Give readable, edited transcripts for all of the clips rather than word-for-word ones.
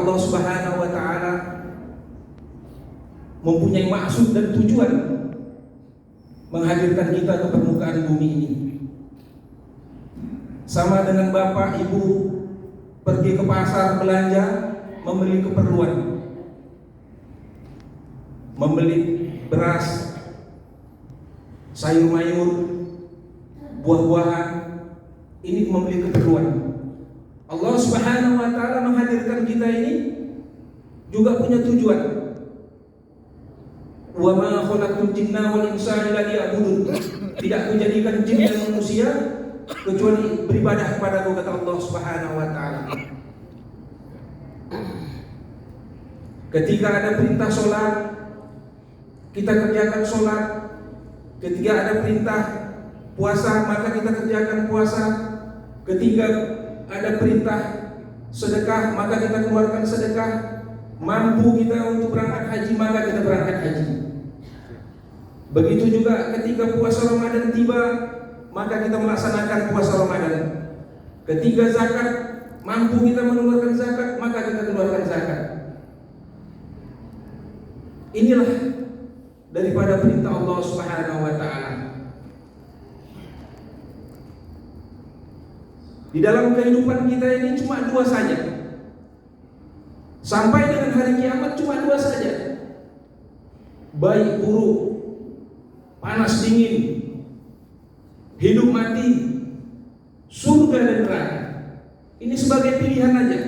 Allah Subhanahu wa taala mempunyai maksud dan tujuan menghadirkan kita ke permukaan bumi ini. Sama dengan bapak ibu pergi ke pasar belanja, membeli keperluan, membeli beras, sayur mayur, buah-buahan, ini membeli keperluan. Allah Subhanahu wa taala menghadirkan kita ini juga punya tujuan. Wa ma khalaqtul jinna wal insa illa liya'budun. Tidak kujadikan jin dan manusia kecuali beribadah kepadaku, kata Allah Subhanahu wa taala. Ketika ada perintah sholat, kita kerjakan sholat. Ketika ada perintah puasa, maka kita kerjakan puasa. Ketika ada perintah sedekah, maka kita keluarkan sedekah. Mampu kita untuk berangkat haji, maka kita berangkat haji. Begitu juga ketika puasa Ramadan tiba, maka kita melaksanakan puasa Ramadan. Ketika zakat, mampu kita mengeluarkan zakat, maka kita keluarkan zakat. Inilah daripada perintah Allah Subhanahu wa taala. Di dalam kehidupan kita ini cuma dua saja. Sampai dengan hari kiamat cuma dua saja. Baik buruk, panas dingin, hidup mati, surga dan neraka. Ini sebagai pilihan aja.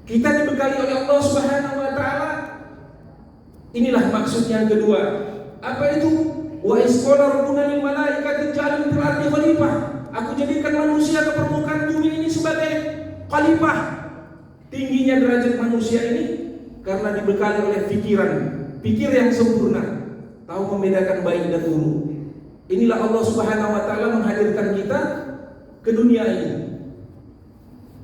Kita dibekali oleh Allah Subhanahu wa taala. Inilah maksud yang kedua. Apa itu? Wa isqala rabbuna lil malaikati ij'alun fil ardi khalifah. Aku jadikan manusia ke permukaan bumi ini sebagai khalifah. Tingginya derajat manusia ini karena dibekali oleh pikir yang sempurna, tahu membedakan baik dan buruk. Inilah Allah Subhanahu wa taala menghadirkan kita ke dunia ini.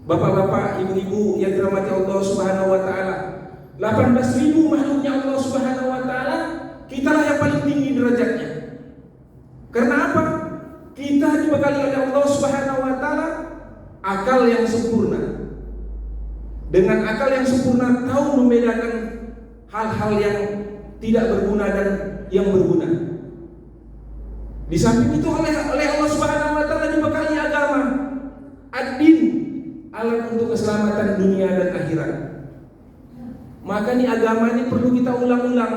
Bapak-bapak, ibu-ibu yang dirahmati Allah Subhanahu wa taala, 18.000 makhluknya Allah Subhanahu wa taala, kitalah yang paling tinggi derajatnya. Karena apa? Kita dibekali oleh Allah Subhanahu wa taala akal yang sempurna. Dengan akal yang sempurna tahu membedakan hal-hal yang tidak berguna dan yang berguna. Di samping itu oleh Allah Subhanahu wa taala dibekali agama, ad-din, alat untuk keselamatan dunia dan akhirat. Maka ini agama ini perlu kita ulang-ulang,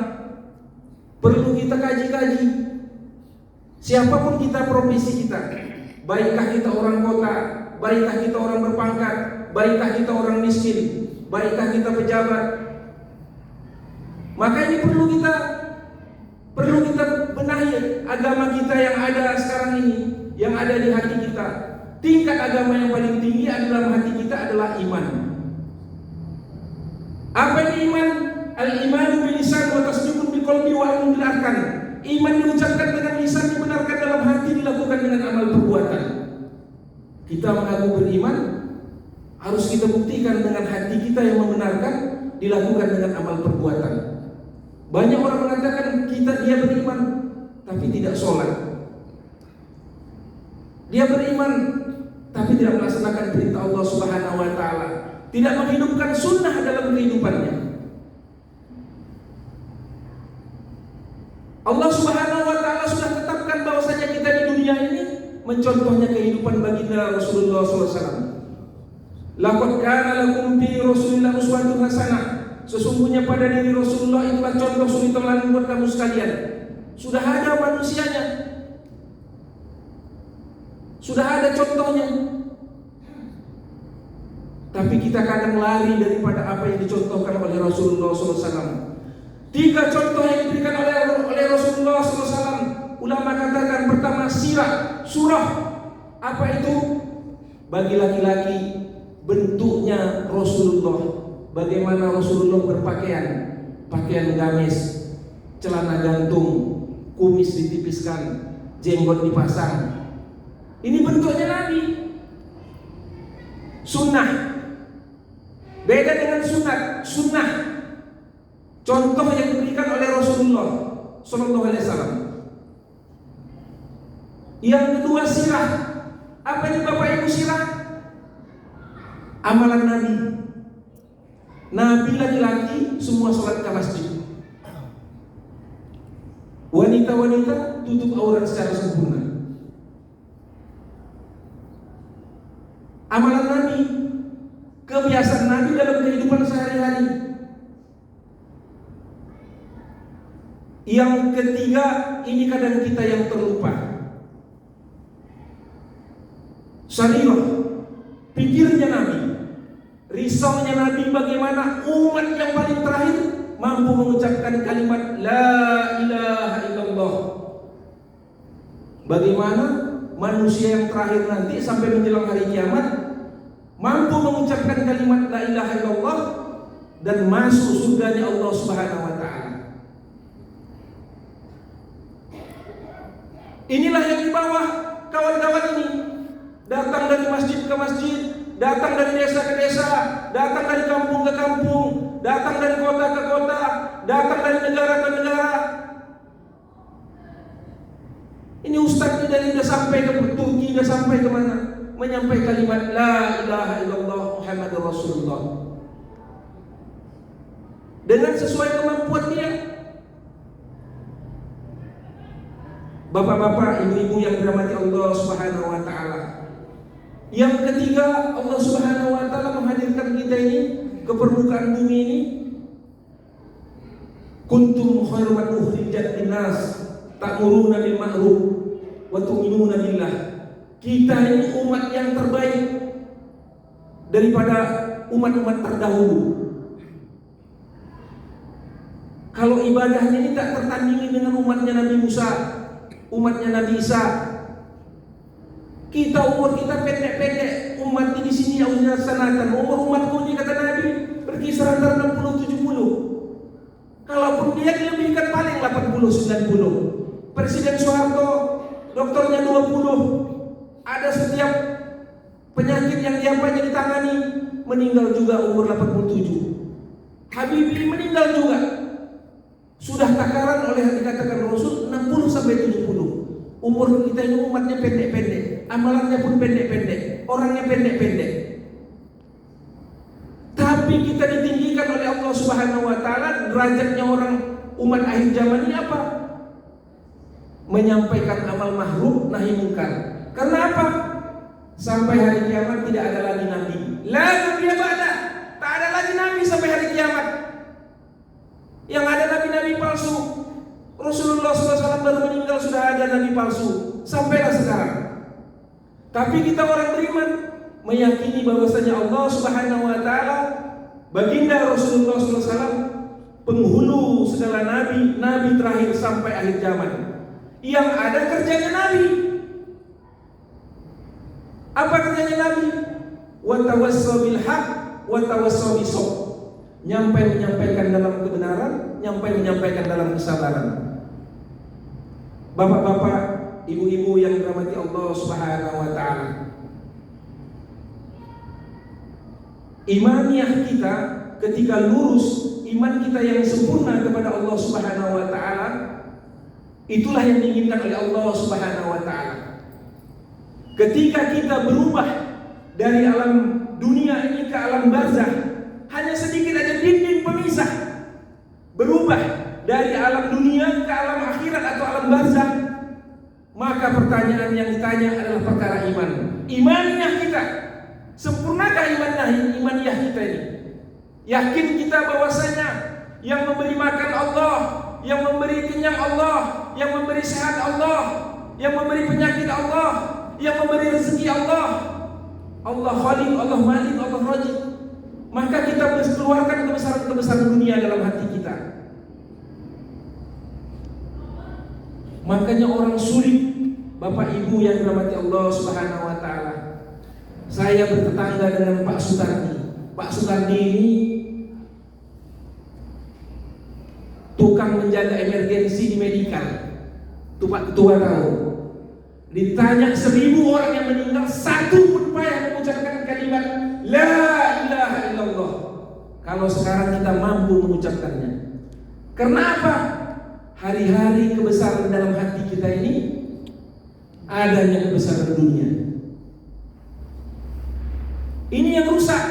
perlu kita kaji-kaji. Siapapun kita, profesi kita, baikkah kita orang kota, baikkah kita orang berpangkat, baikkah kita orang miskin, baikkah kita pejabat, maka ini perlu kita benahi agama kita yang ada sekarang ini, yang ada di hati kita. Tingkat agama yang paling tinggi dalam hati kita adalah iman. Apa ini iman? Al-imanu bil lisan wa tasdiqun bil qalbi wa amalun bil arkan. Iman diucapkan dengan lisan, dibenarkan dalam hati, dilakukan dengan amal perbuatan. Kita mengaku beriman, harus kita buktikan dengan hati kita yang membenarkan, dilakukan dengan amal perbuatan. Banyak orang mengatakan dia beriman, tapi tidak sholat. Dia beriman, tapi tidak melaksanakan perintah Allah Subhanahu wa taala, tidak menghidupkan sunnah dalam kehidupannya. Allah Subhanahu wa taala sudah tetapkan bahwasanya kita di dunia ini mencontohnya kehidupan baginda Rasulullah SAW. Laqad kana lakum fi Rasulillah uswatun hasanah. Sesungguhnya pada diri Rasulullah itulah contoh suri teladan buat kamu sekalian. Sudah ada manusianya, sudah ada contohnya. Tapi kita kadang lari daripada apa yang dicontohkan oleh Rasulullah SAW. 3 contoh yang diberikan oleh Rasulullah SAW. Ulama katakan pertama surah. Apa itu? Bagi laki-laki bentuknya Rasulullah. Bagaimana Rasulullah berpakaian? Pakaian gamis, celana gantung, kumis ditipiskan, jenggot dipasang. Ini bentuknya Nabi. Sunnah. Beda dengan sunat. Sunnah, contoh yang diberikan oleh Rasulullah Sallallahu Alaihi Wasallam. Yang kedua sirah. Apa ini Bapak Ibu sirah? Amalan Nabi, Nabi laki-laki semua sholat ke masjid. Wanita-wanita tutup aurat secara sempurna. Amalan Nabi, kebiasaan Nabi dalam kehidupan sehari-hari. Yang ketiga, ini kadang kita yang terlupa. Sarirah, pikirnya Nabi, risaunya Nabi bagaimana umat yang paling terakhir mampu mengucapkan kalimat La ilaha illallah. Bagaimana manusia yang terakhir nanti sampai menjelang hari kiamat mampu mengucapkan kalimat La ilaha illallah dan masuk surganya Allah Subhanahu wa ta'ala. Inilah yang di bawah kawan-kawan ini, datang dari masjid ke masjid, datang dari desa ke desa, datang dari kampung ke kampung, datang dari kota ke kota, datang dari negara ke negara. Ini ustaz ini sudah sampai ke Turki, sudah sampai ke mana? Menyampaikan kalimat La ilaha illallah Muhammadur Rasulullah dengan sesuai kemampuan dia. Bapak-bapak, ibu-ibu yang dirahmati Allah Subhanahu wa ta'ala. Yang ketiga, Allah Subhanahu wa ta'ala menghadirkan kita ini ke permukaan bumi ini. Kuntum khairu man ukhrijat linnas ta'muruna bil ma'ruf wa tu'minuna billah. Kita ini umat yang terbaik daripada umat-umat terdahulu. Kalau ibadahnya ini tak tertandingi dengan umatnya Nabi Musa, umatnya Nabi Isa. Kita umur kita pendek-pendek, umat di sini yang dilaksanakan. Umur umatku ini kata Nabi berkisar antara 60-70. Kalaupun dia dilebihkan paling 80-90. Presiden Soeharto dokternya 20. Ada setiap penyakit yang diapanya ditangani, meninggal juga umur 87. Habibie meninggal juga. Sudah takaran oleh dikatakan Rasul 60-70. Umur kita ini umatnya pendek-pendek, amalannya pun pendek-pendek, orangnya pendek-pendek. Tapi kita ditinggikan oleh Allah Subhanahu wa ta'ala. Derajatnya orang umat akhir zaman ini apa? Menyampaikan amal ma'ruf nahi munkar. Karena apa? Sampai hari kiamat tidak ada lagi nabi. La nabiyya ba'da. Tak ada lagi nabi sampai hari kiamat. Yang ada nabi-nabi palsu. Rasulullah SAW baru meninggal sudah ada nabi palsu. Sampailah sekarang. Tapi kita orang beriman meyakini bahwasanya Allah Subhanahu wa ta'ala, baginda Rasulullah SAW, penghulu segala nabi, nabi terakhir sampai akhir zaman. Yang ada kerjanya nabi. Apa kerjanya nabi? Wa tawassaw bil haq wa tawassaw bis sabr. Menyampaikan dalam kebenaran, menyampaikan dalam kesabaran. Bapak-bapak, ibu-ibu yang dirahmati Allah Subhanahu wa ta'ala. Imaniah kita ketika lurus, iman kita yang sempurna kepada Allah Subhanahu wa ta'ala, itulah yang diinginkan oleh Allah Subhanahu wa ta'ala. Ketika kita berubah dari alam dunia ini ke alam barzah, hanya sedikit aja dinding pemisah, berubah dari alam dunia ke alam akhirat atau alam barzah, maka pertanyaan yang ditanya adalah perkara iman. Imaniyah kita, sempurnakah imaniyah kita ini? Yakin kita bahwasanya yang memberi makan Allah, yang memberi kenyang Allah, yang memberi sehat Allah, yang memberi penyakit Allah, yang memberi rezeki Allah, Allah Khaliq, Allah Malik, Allah Razik. Maka kita harus keluarkan kebesaran-kebesaran dunia dalam hati kita. Makanya orang sulit, Bapak Ibu yang dirahmati Allah Subhanahu wa ta'ala. Saya bertetangga dengan Pak Sutardi. Pak Sutardi ini tukang menjaga emergensi di medikal. Itu Pak Ketua tahu. Ditanya 1000 orang yang meninggal, satu pun payah mengucapkan kalimat La ilaha illallah. Kalau sekarang kita mampu mengucapkannya. Karena apa? Hari-hari kebesaran dalam hati kita ini adanya kebesaran dunia. Ini yang rusak.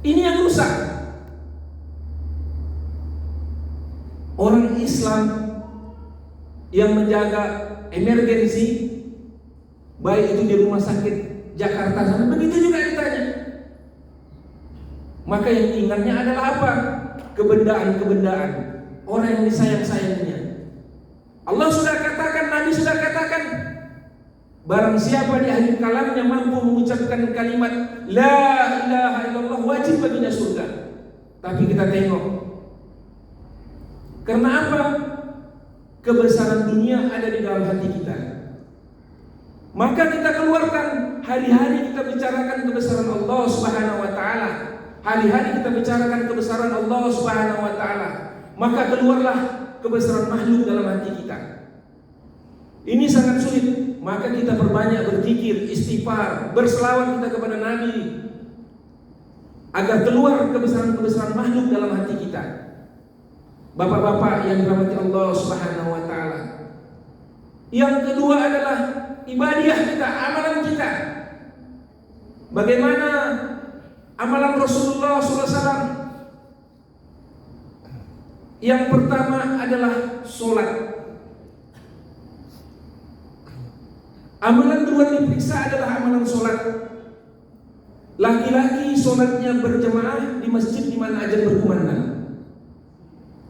Ini yang rusak. Orang Islam yang menjaga emergensi, baik itu di rumah sakit Jakarta sana, begitu juga ditanya. Maka yang diingatnya adalah apa? Kebendaan-kebendaan, orang yang disayang-sayanginya. Allah sudah katakan, Nabi sudah katakan, barang siapa di akhir kalamnya mampu mengucapkan kalimat La ilaha illallah, wajib baginya surga. Tapi kita tengok, karena apa? Kebesaran dunia ada di dalam hati kita. Maka kita keluarkan, hari-hari kita bicarakan kebesaran Allah Subhanahu wa taala. Hari-hari kita bicarakan kebesaran Allah Subhanahu wa taala. Maka keluarlah kebesaran makhluk dalam hati kita. Ini sangat sulit. Maka kita perbanyak berzikir, istighfar, berselawat kita kepada Nabi agar keluar kebesaran-kebesaran makhluk dalam hati kita. Bapak-bapak yang dirahmati Allah Subhanahu wa taala. Yang kedua adalah ibadah kita, amalan kita. Bagaimana amalan Rasulullah SAW? Yang pertama adalah sholat. Amalan dua diperiksa adalah amalan sholat. Laki-laki sholatnya berjemaah di masjid di mana azan berkumandang.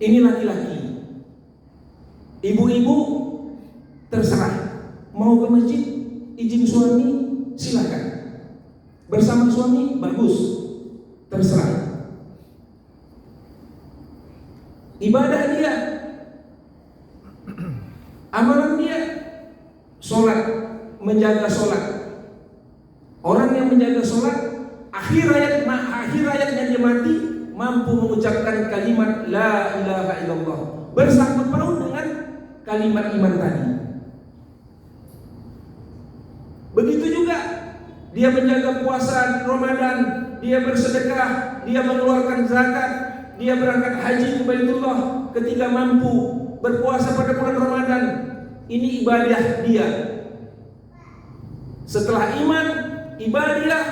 Ini laki-laki. Ibu-ibu terserah, mau ke masjid, izin suami silakan. Bersama suami bagus, terserah. Ibadah dia, amalan dia, sholat, menjaga sholat. Orang yang menjaga sholat, akhir hayatnya dia mati mampu mengucapkan kalimat La ilaha illallah, bersangkut paut dengan kalimat iman tadi. Begitu juga dia menjaga puasa Ramadan, dia bersedekah, dia mengeluarkan zakat, dia berangkat haji ke Baitullah ketika mampu, berpuasa pada bulan Ramadan. Ini ibadah dia. Setelah iman, ibadah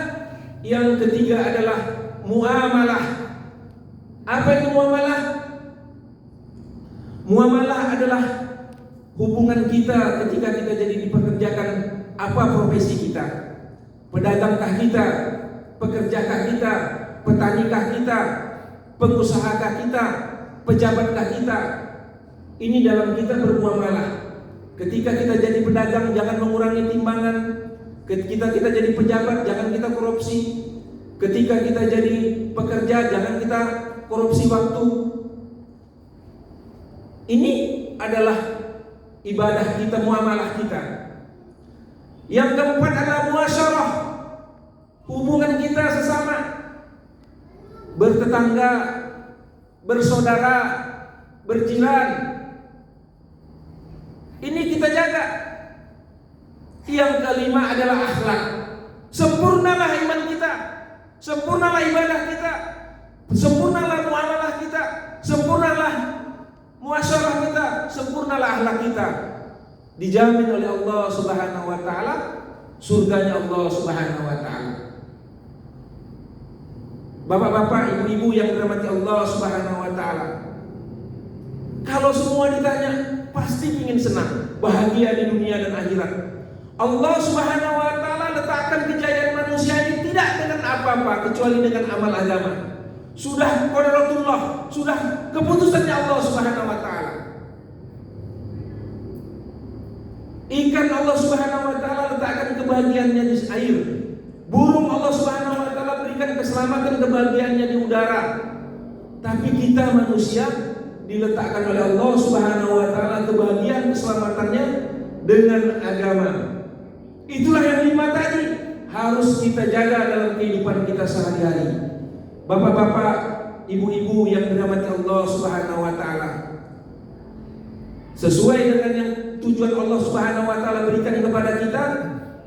yang ketiga adalah muamalah. Apa itu muamalah? Muamalah adalah hubungan kita ketika kita jadi dipekerjakan, apa profesi kita, pedagangkah kita, pekerjakah kita, petanikah kita, pengusahakah kita, pejabatkah kita. Ini dalam kita bermuamalah. Ketika kita jadi pedagang, jangan mengurangi timbangan. Ketika kita jadi pejabat, jangan kita korupsi. Ketika kita jadi pekerja, jangan kita korupsi waktu. Ini adalah ibadah kita, muamalah kita. Yang keempat adalah muasyarah, hubungan kita sesama, bertetangga, bersaudara, berjiran. Ini kita jaga. Yang kelima adalah akhlak. Sempurnalah iman kita, sempurnalah ibadah kita, sempurnalah muamalah kita, sempurnalah muasyarah kita, sempurnalah akhlak kita. Dijamin oleh Allah Subhanahu wa taala surganya Allah Subhanahu wa taala. Bapak-bapak, ibu-ibu yang dirahmati Allah Subhanahu wa taala, kalau semua ditanya pasti ingin senang, bahagia di dunia dan akhirat. Allah Subhanahu wa taala letakkan kejayaan manusia ini tidak dengan apa-apa kecuali dengan amal agama. Sudah qadaratullah, sudah keputusannya Allah Subhanahu wa taala. Ikan Allah Subhanahu wa taala letakkan kebahagiaannya di air. Burung Allah Subhanahu wa taala berikan keselamatan kebahagiaannya di udara. Tapi kita manusia diletakkan oleh Allah Subhanahu wa taala kebahagiaan keselamatannya dengan agama. Itulah yang lima tadi harus kita jaga dalam kehidupan kita sehari-hari. Bapak-bapak, ibu-ibu yang dirahmati Allah Subhanahu wa taala, sesuai dengan yang tujuan Allah Subhanahu wa taala berikan kepada kita,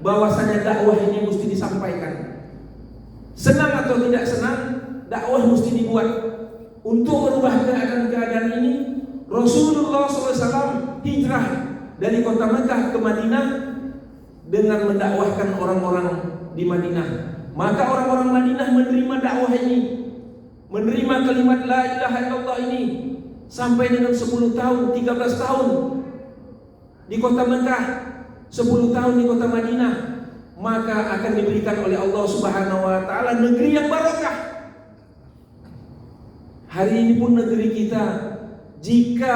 bahwasanya dakwah ini mesti disampaikan. Senang atau tidak senang, dakwah mesti dibuat. Untuk merubah keadaan-keadaan ini, Rasulullah SAW hijrah dari kota Mekah ke Madinah dengan mendakwahkan orang-orang di Madinah. Maka orang-orang Madinah menerima dakwah ini, menerima kalimat la ilaha illallah ini sampai dengan 10 tahun, 13 tahun di kota Mekah, 10 tahun di kota Madinah, maka akan diberikan oleh Allah Subhanahu wa taala negeri yang barokah. Hari ini pun negeri kita, jika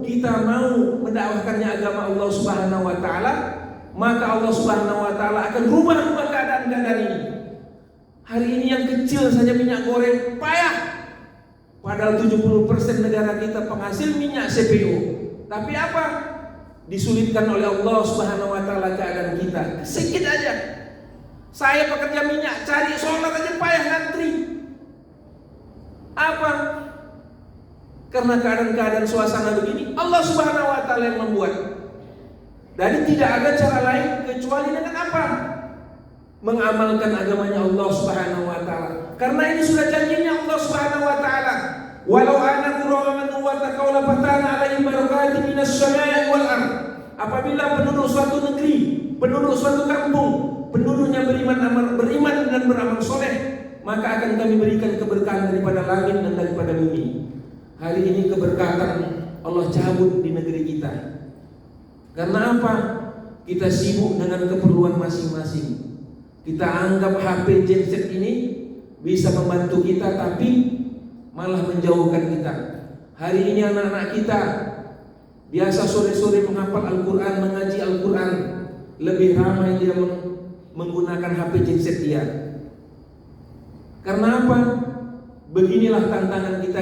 kita mau mendakwahkannya agama Allah Subhanahu wa taala, maka Allah Subhanahu wa taala akan rubah keadaan-keadaan ini. Hari ini yang kecil saja minyak goreng payah. Padahal 70% negara kita penghasil minyak CPO. Tapi apa? Disulitkan oleh Allah Subhanahu wa taala keadaan kita. Sedikit aja. Saya pekerja minyak, cari solar aja payah ngantri. Apa? Karena keadaan-keadaan suasana begini, Allah Subhanahu wa taala yang membuat. Dan tidak ada cara lain kecuali dengan apa? Mengamalkan agamanya Allah Subhanahu wa taala. Karena ini sudah janjinya Allah Subhanahu wa taala. Walau anna quraman wa taqawla fatana alaihim barakatin minas samai wal ard. Apabila penduduk suatu negeri, penduduk suatu kampung, penduduknya beriman dan beramal soleh, maka akan kami berikan keberkahan daripada langit dan daripada bumi. Hari ini keberkatan Allah cabut di negeri kita. Karena apa? Kita sibuk dengan keperluan masing-masing. Kita anggap HP genset ini bisa membantu kita, tapi malah menjauhkan kita. Hari ini anak-anak kita biasa sore-sore menghafal Al-Quran, mengaji Al-Quran, lebih ramai dia menggunakan HP genset dia. Karena apa? Beginilah tantangan kita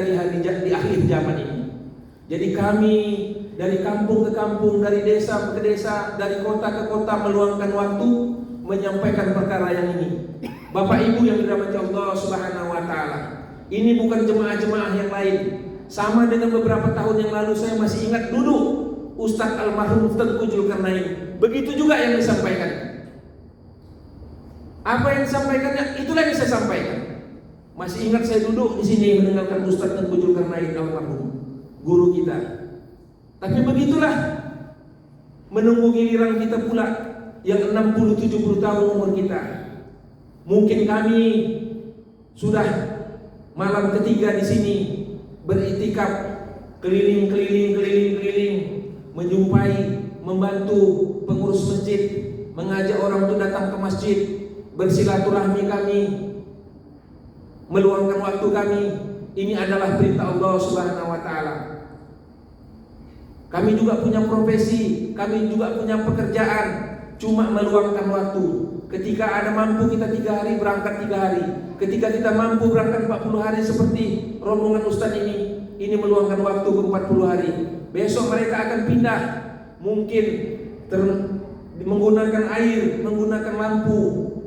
di akhir zaman ini. Jadi kami dari kampung ke kampung, dari desa ke desa, dari kota ke kota meluangkan waktu menyampaikan perkara yang ini. Bapak Ibu yang dirahmati Allah Subhanahu wa taala, ini bukan jemaah-jemaah yang lain. Sama dengan beberapa tahun yang lalu, saya masih ingat dulu Ustadz almarhum Tengku Zulkarnain. Begitu juga yang disampaikan. Apa yang disampaikannya? Itulah yang saya sampaikan. Masih ingat saya duduk di sini mendengarkan Ustadz Tengku Zulkarnain almarhum, guru kita. Tapi begitulah, menunggu giliran kita pula yang 60-70 tahun umur kita. Mungkin kami sudah malam ketiga di sini beritikaf, keliling, menjumpai, membantu pengurus masjid, mengajak orang untuk datang ke masjid, bersilaturahmi kami, meluangkan waktu kami. Ini adalah perintah Allah Subhanahu wa taala. Kami juga punya profesi, kami juga punya pekerjaan, cuma meluangkan waktu. Ketika ada mampu kita 3 hari berangkat 3 hari. Ketika kita mampu berangkat 40 hari seperti rombongan Ustadz ini meluangkan waktu ke 40 hari. Besok mereka akan pindah, mungkin menggunakan air, menggunakan lampu.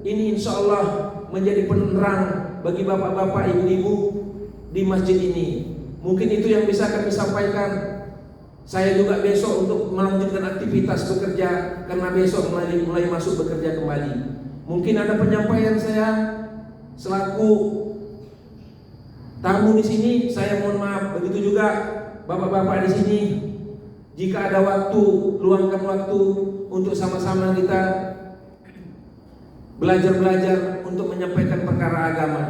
Ini insya Allah menjadi penerang bagi bapak-bapak, ibu-ibu di masjid ini. Mungkin itu yang bisa kami sampaikan. Saya juga besok untuk melanjutkan aktivitas bekerja, karena besok mulai masuk bekerja kembali. Mungkin ada penyampaian saya selaku tamu di sini, saya mohon maaf. Begitu juga bapak-bapak di sini, jika ada waktu, luangkan waktu untuk sama-sama kita belajar untuk menyampaikan perkara agama.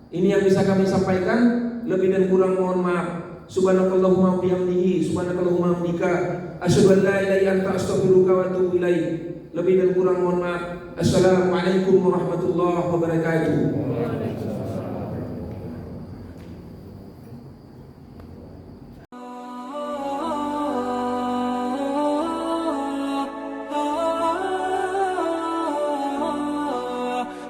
Ini yang bisa kami sampaikan. Lebih dan kurang mohon maaf. Subhanakallahumma bihamdihi, subhanakallahumma bihamdika, asyhadu an la ilaha illa anta, astaghfiruka wa atubu ilaik. Lebih dan kurang mohon maaf. Assalamualaikum warahmatullahi wabarakatuh.